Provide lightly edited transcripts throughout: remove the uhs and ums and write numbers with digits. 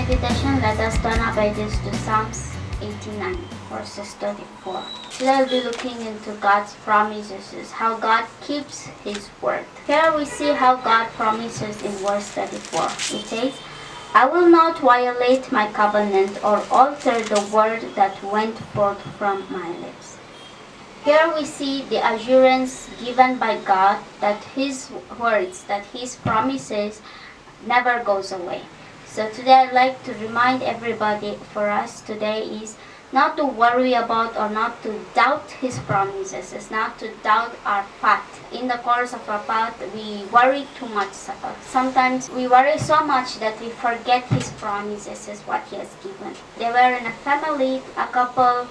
invitation, let us turn our pages to Psalms 89, verses 34. Today we'll be looking into God's promises, how God keeps His word. Here we see how God promises in verse 34. It says, I will not violate my covenant or alter the word that went forth from my lips. Here we see the assurance given by God that His words, that His promises never goes away. So today I'd like to remind everybody, for us today, is not to worry about or not to doubt His promises. It's not to doubt our path. In the course of our path, we worry too much. Sometimes we worry so much that we forget His promises, is what He has given. They were in a family, a couple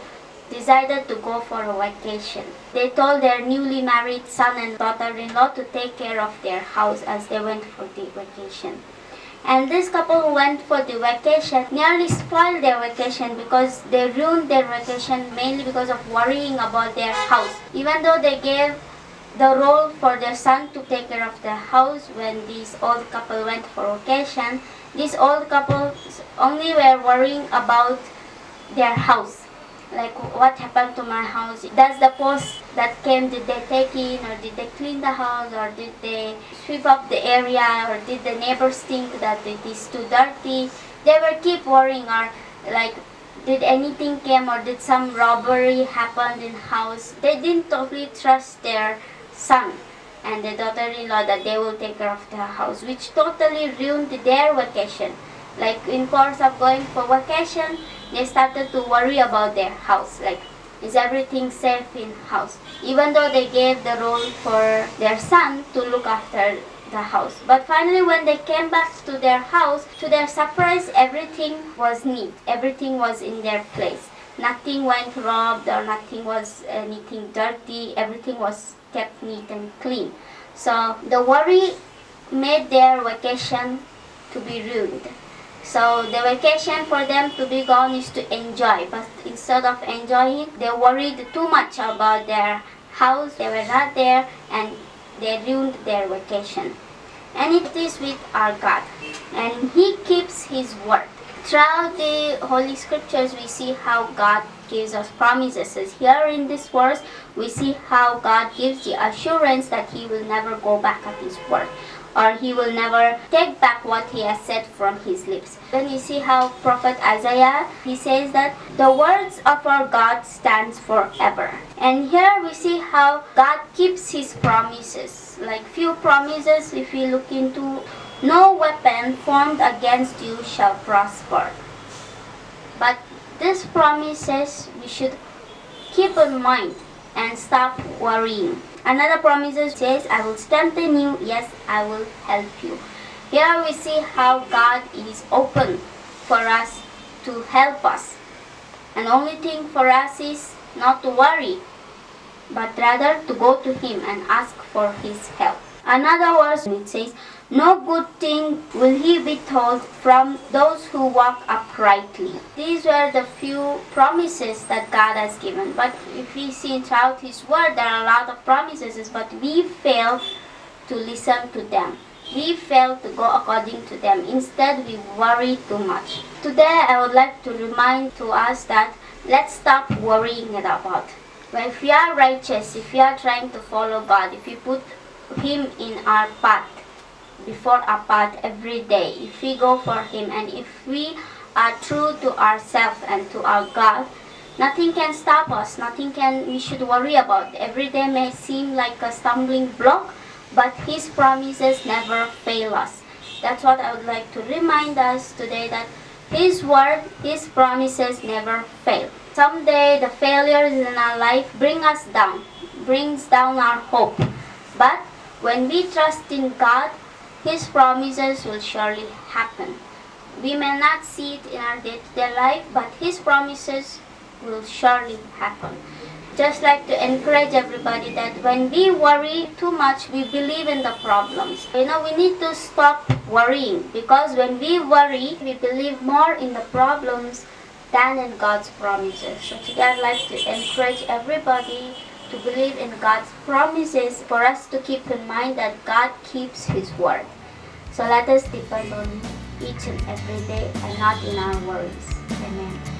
decided to go for a vacation. They told their newly married son and daughter-in-law to take care of their house as they went for the vacation. And this couple who went for the vacation nearly spoiled their vacation because they ruined their vacation mainly because of worrying about their house. Even though they gave the role for their son to take care of their house when this old couple went for vacation, this old couple only were worrying about their house. Like, what happened to my house? Does the post that came, did they take in, or did they clean the house, or did they sweep up the area, or did the neighbors think that it is too dirty? They were keep worrying, or like, did anything came, or did some robbery happen in house? They didn't totally trust their son and their daughter-in-law that they will take care of their house, which totally ruined their vacation. Like, in course of going for vacation, they started to worry about their house. Like, is everything safe in house? Even though they gave the role for their son to look after the house. But finally, when they came back to their house, to their surprise, everything was neat. Everything was in their place. Nothing went robbed or nothing was anything dirty. Everything was kept neat and clean. So the worry made their vacation to be ruined. So the vacation for them to be gone is to enjoy, but instead of enjoying, they worried too much about their house. They were not there and they ruined their vacation. And it is with our God, and He keeps His word. Throughout the Holy Scriptures, we see how God gives us promises. Here in this verse, we see how God gives the assurance that He will never go back at His word, or He will never take back what He has said from His lips. Then you see how Prophet Isaiah, he says that the words of our God stands forever. And here we see how God keeps His promises. Like few promises, if you look into, no weapon formed against you shall prosper. But these promises we should keep in mind and stop worrying. Another promise says, I will strengthen you, yes, I will help you. Here we see how God is open for us to help us. And the only thing for us is not to worry, but rather to go to Him and ask for His help. Another verse, it says, no good thing will He withhold from those who walk uprightly. These were the few promises that God has given. But if we see throughout His word, there are a lot of promises, but we fail to listen to them. We fail to go according to them. Instead, we worry too much. Today, I would like to remind to us that let's stop worrying about. But if we are righteous, if we are trying to follow God, if we put Him in our path, before our path every day, if we go for Him, and if we are true to ourselves and to our God, nothing can stop us. We should worry about. Every day may seem like a stumbling block, but His promises never fail us. That's what I would like to remind us today, that His word, His promises never fail. Someday the failures in our life bring us down, brings down our hope. But when we trust in God, His promises will surely happen. We may not see it in our day-to-day life, but His promises will surely happen. Just like to encourage everybody that when we worry too much, we believe in the problems. We need to stop worrying, because when we worry, we believe more in the problems than in God's promises. So today I'd like to encourage everybody to believe in God's promises, for us to keep in mind that God keeps His word. So let us depend on Him. each and every day and not in our worries. Amen.